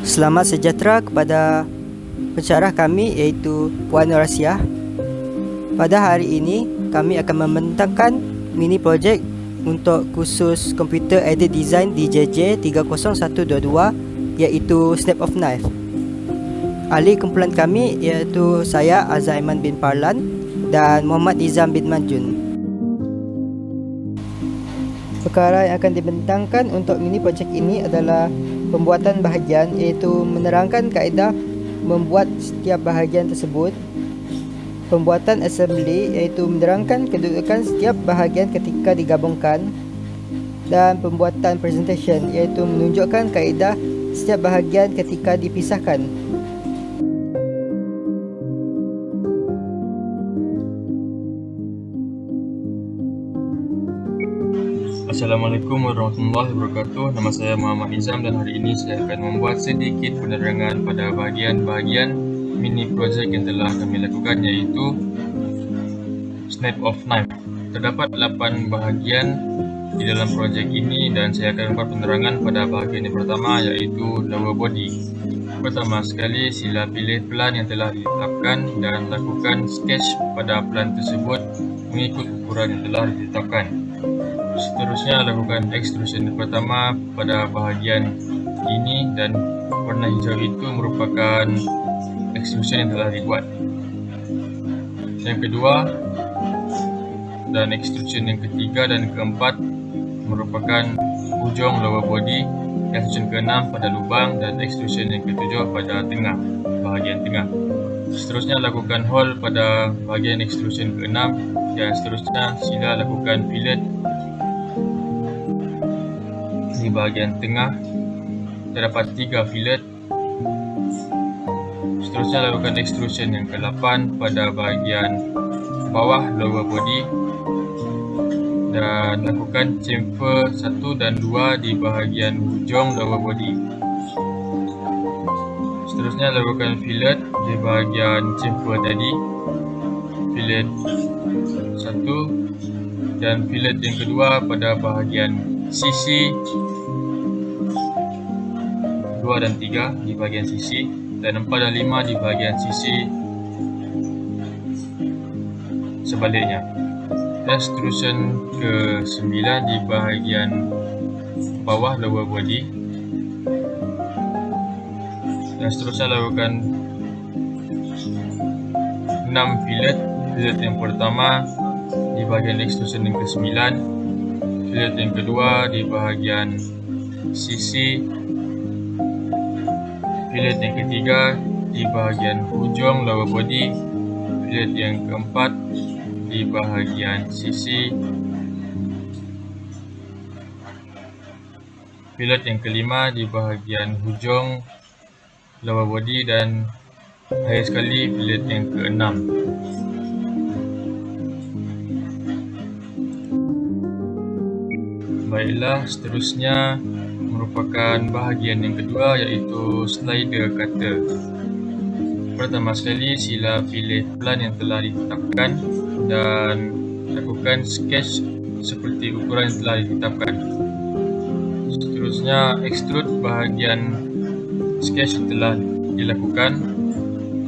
Selamat sejahtera kepada pensyarah kami iaitu Puan Nurasiah. Pada hari ini kami akan membentangkan mini projek untuk kursus Computer Aided Design di JJ 30122 iaitu Snap of Knife. Ahli kumpulan kami iaitu saya Azhar Aiman bin Parlan dan Muhammad Nizam bin Manjun. Perkara yang akan dibentangkan untuk mini projek ini adalah pembuatan bahagian, iaitu menerangkan kaedah membuat setiap bahagian tersebut, pembuatan assembly iaitu menerangkan kedudukan setiap bahagian ketika digabungkan, dan pembuatan presentation iaitu menunjukkan kaedah setiap bahagian ketika dipisahkan. Assalamualaikum warahmatullahi wabarakatuh. Nama saya Muhammad Nizam dan hari ini saya akan membuat sedikit penerangan pada bahagian-bahagian mini projek yang telah kami lakukan, iaitu Snap of Knife. Terdapat 8 bahagian di dalam projek ini dan saya akan membuat penerangan pada bahagian yang pertama, iaitu lower body. Pertama sekali, sila pilih plan yang telah ditetapkan dan lakukan sketch pada plan tersebut mengikut ukuran yang telah ditetapkan. Seterusnya, lakukan extrusion pertama pada bahagian ini dan warna hijau itu merupakan extrusion yang telah dibuat. Yang kedua dan extrusion yang ketiga dan keempat merupakan hujung lower body, extrusion ke-6 pada lubang dan extrusion yang ke-7 pada tengah, bahagian tengah. Seterusnya, lakukan hole pada bahagian extrusion ke-6 dan seterusnya sila lakukan fillet di bahagian tengah. Terdapat 3 fillet. Seterusnya, lakukan extrusion yang ke-8 pada bahagian bawah lower body dan lakukan chamfer 1 dan 2 di bahagian hujung lower body. Seterusnya, lakukan fillet di bahagian chamfer tadi, fillet 1 dan fillet yang kedua pada bahagian sisi 2 dan 3 di bahagian sisi dan 4 dan 5 di bahagian sisi sebaliknya. Extrusion ke-9 di bahagian bawah lower body dan seterusnya lakukan 6 fillet. Fillet yang pertama di bahagian extrusion yang ke-9, fillet yang kedua di bahagian sisi, fillet yang ketiga di bahagian hujung lower body, fillet yang keempat di bahagian sisi, fillet yang kelima di bahagian hujung lower body dan akhir sekali fillet yang ke-6. Baiklah, seterusnya merupakan bahagian yang kedua, iaitu slider cutter. Pertama sekali, sila pilih plan yang telah ditetapkan dan lakukan sketch seperti ukuran yang telah ditetapkan. Seterusnya, extrude bahagian sketch yang telah dilakukan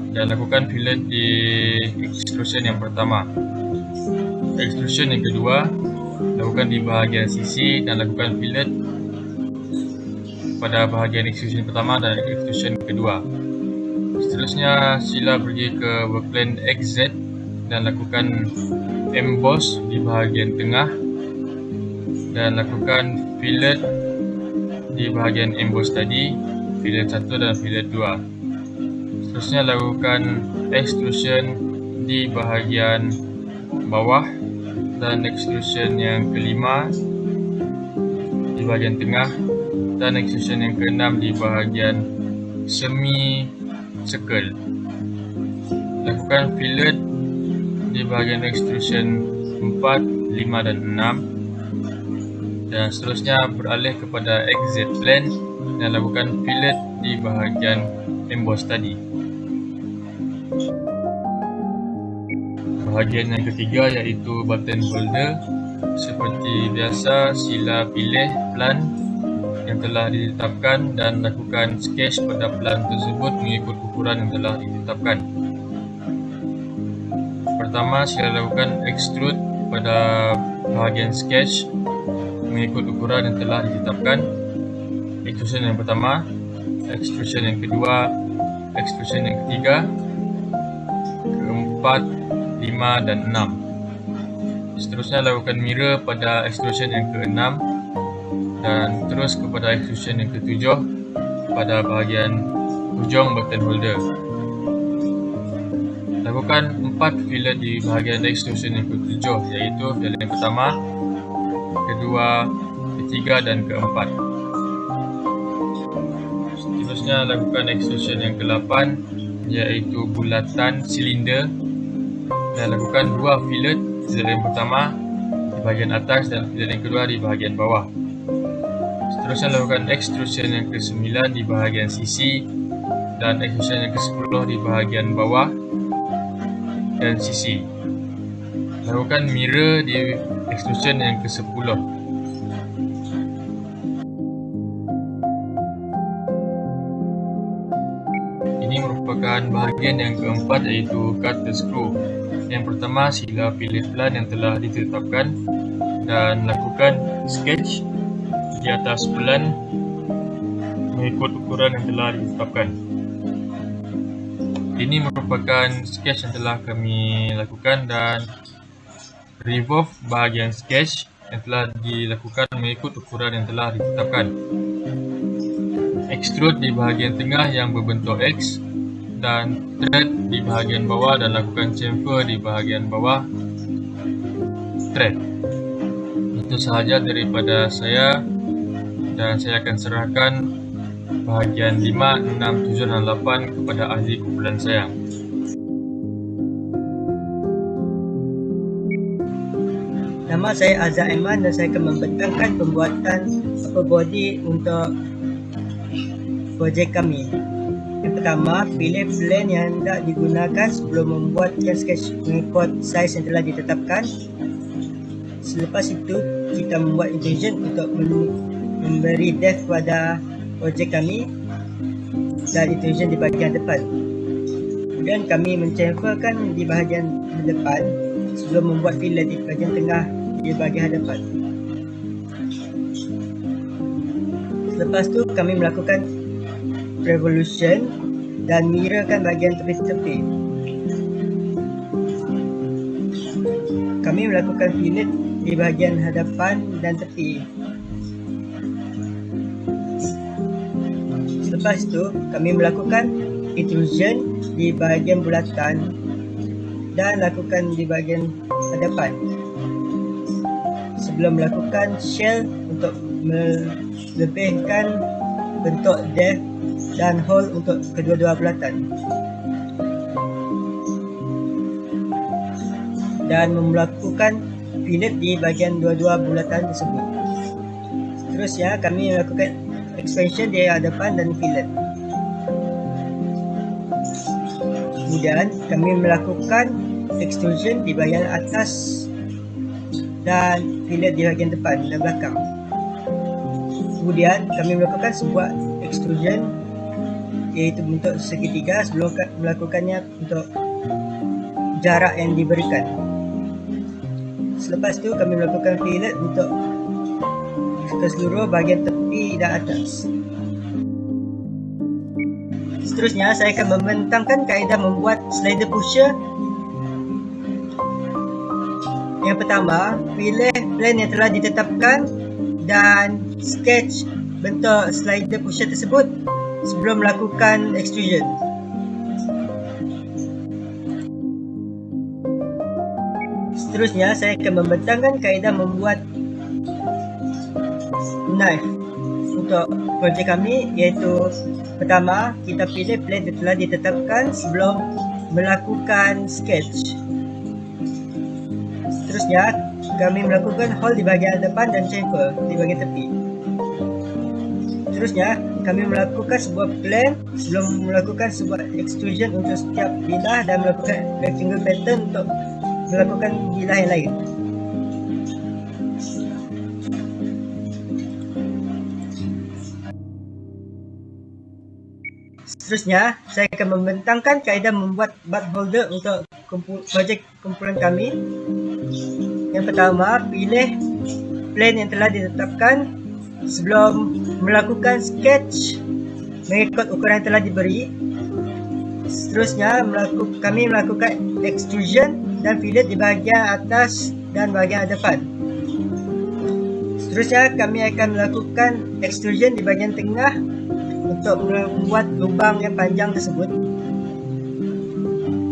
dan lakukan fillet di extrusion yang pertama. Extrusion yang kedua, lakukan di bahagian sisi dan lakukan fillet pada bahagian extrusion pertama dan extrusion kedua. Seterusnya, sila pergi ke workplane XZ dan lakukan emboss di bahagian tengah dan lakukan fillet di bahagian emboss tadi, fillet 1 dan fillet 2. Seterusnya, lakukan extrusion di bahagian bawah dan extrusion yang kelima di bahagian tengah dan extrusion yang ke-6 di bahagian semi circle. Lakukan fillet di bahagian extrusion 4, 5 dan 6 dan seterusnya beralih kepada exit plane dan lakukan fillet di bahagian emboss tadi. Bahagian yang ketiga, iaitu button holder. Seperti biasa, sila pilih plan yang yang telah ditetapkan dan lakukan sketch pada plan tersebut mengikut ukuran yang telah ditetapkan. Pertama, sila lakukan extrude pada bahagian sketch mengikut ukuran yang telah ditetapkan. Extrusion yang pertama, extrusion yang kedua, extrusion yang ketiga, keempat, 5 dan 6. Seterusnya lakukan mirror pada extrusion yang ke-6 dan terus kepada extrusion yang ke-7 pada bahagian hujung button holder. Lakukan 4 fillet di bahagian extrusion yang ke-7, iaitu fillet yang pertama, kedua, ketiga dan keempat. Seterusnya lakukan extrusion yang ke-8, iaitu bulatan silinder, dan lakukan 2 fillet, fillet yang pertama di bahagian atas dan fillet yang kedua di bahagian bawah. Seterusnya lakukan extrusion yang ke-9 di bahagian sisi dan extrusion yang ke-10 di bahagian bawah dan sisi. Lakukan mirror di extrusion yang ke-10. Ini merupakan bahagian yang keempat, iaitu cut the screw. Yang pertama, sila pilih plan yang telah ditetapkan dan lakukan sketch di atas plan mengikut ukuran yang telah ditetapkan. Ini merupakan sketch yang telah kami lakukan, dan revolve bahagian sketch yang telah dilakukan mengikut ukuran yang telah ditetapkan. Extrude di bahagian tengah yang berbentuk X dan thread di bahagian bawah, dan lakukan chamfer di bahagian bawah thread. Itu sahaja daripada saya, dan saya akan serahkan bahagian 5, 6, 7 dan 8 kepada ahli kumpulan saya. Nama saya Azhar Aiman dan saya akan membentangkan pembuatan upper body untuk projek kami. Yang pertama, pilih plan yang hendak digunakan sebelum membuatkan sketch mengikut saiz yang telah ditetapkan. Selepas itu, kita membuat intention untuk memberi depth pada projek kami dan intention di bahagian depan. Kemudian kami menchamferkan di bahagian depan sebelum membuat fillet di bahagian tengah di bahagian hadapan. Selepas tu kami melakukan revolution dan mirrorkan bahagian tepi-tepi. Kami melakukan fillet di bahagian hadapan dan tepi. Selepas itu, kami melakukan intrusion di bahagian bulatan dan lakukan di bahagian hadapan sebelum melakukan shell untuk melebihkan bentuk depth dan hole untuk kedua-dua bulatan, dan melakukan fillet di bahagian dua-dua bulatan tersebut. Seterusnya, kami melakukan expansion di hadapan dan fillet. Kemudian kami melakukan extrusion di bahagian atas dan fillet di bahagian depan dan belakang. Kemudian kami melakukan sebuah extrusion, iaitu bentuk segitiga, sebelum melakukannya untuk jarak yang diberikan. Selepas itu kami melakukan fillet untuk keseluruh bahagian tepi dan atas. Seterusnya, saya akan membentangkan kaedah membuat slider pusher. Yang pertama, pilih plan yang telah ditetapkan dan sketch bentuk slider pusher tersebut sebelum melakukan extrusion. Seterusnya, saya akan membentangkan kaedah membuat knife untuk projek kami, iaitu pertama, kita pilih plan yang telah ditetapkan sebelum melakukan sketch. Seterusnya, kami melakukan hole di bahagian depan dan chamfer di bahagian tepi. Seterusnya, kami melakukan sebuah plan sebelum melakukan sebuah extrusion untuk setiap bilah dan melakukan rectangle pattern untuk melakukan bilah yang lain. Seterusnya, saya akan membentangkan kaedah membuat bug holder untuk projek kumpulan kami. Yang pertama, pilih plan yang telah ditetapkan sebelum melakukan sketch mengikut ukuran yang telah diberi. Seterusnya, kami melakukan extrusion dan fillet di bahagian atas dan bahagian depan. Seterusnya, kami akan melakukan extrusion di bahagian tengah untuk membuat lubang yang panjang tersebut,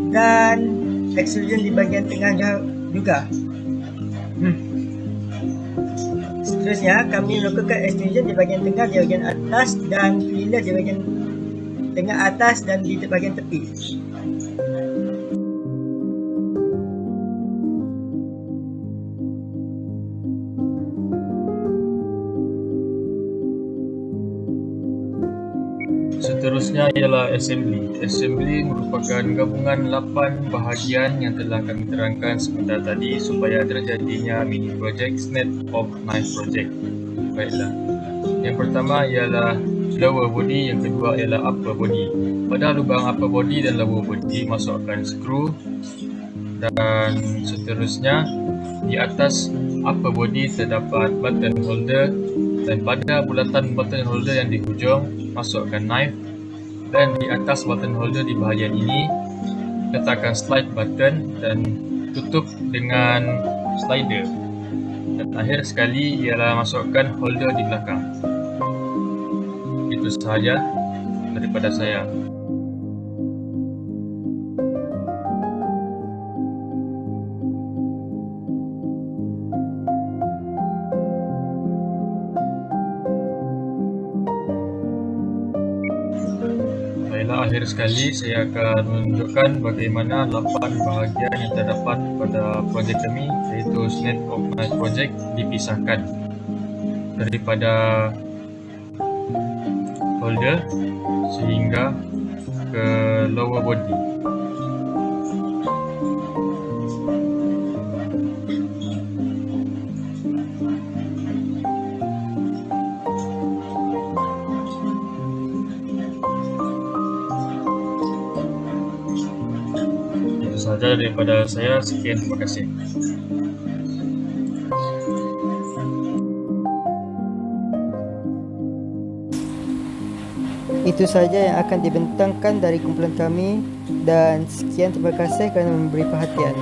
dan extrusion di bahagian tengah juga. Seterusnya, kami melakukan extrusion di bahagian tengah, di bahagian atas, dan fillet di bahagian tengah atas dan di bahagian tepi. Seterusnya ialah assembly. Assembly merupakan gabungan 8 bahagian yang telah kami terangkan sebentar tadi supaya terjadinya mini project Snap of Knife project. Baiklah. Yang pertama ialah lower body, yang kedua ialah upper body. Pada lubang upper body dan lower body masukkan skru, dan seterusnya di atas upper body terdapat button holder, dan pada bulatan button holder yang di hujung masukkan knife, dan di atas button holder di bahagian ini letakkan slide button dan tutup dengan slider. Dan akhir sekali ialah masukkan holder di belakang. Itu sahaja daripada saya. Baiklah, akhir sekali saya akan menunjukkan bagaimana 8 bahagian yang terdapat pada projek kami, iaitu Snap of Knife project, dipisahkan daripada holder sehingga ke lower body. Itu sahaja daripada saya. Sekian, terima kasih. Itu saja yang akan dibentangkan dari kumpulan kami, dan sekian, terima kasih kerana memberi perhatian.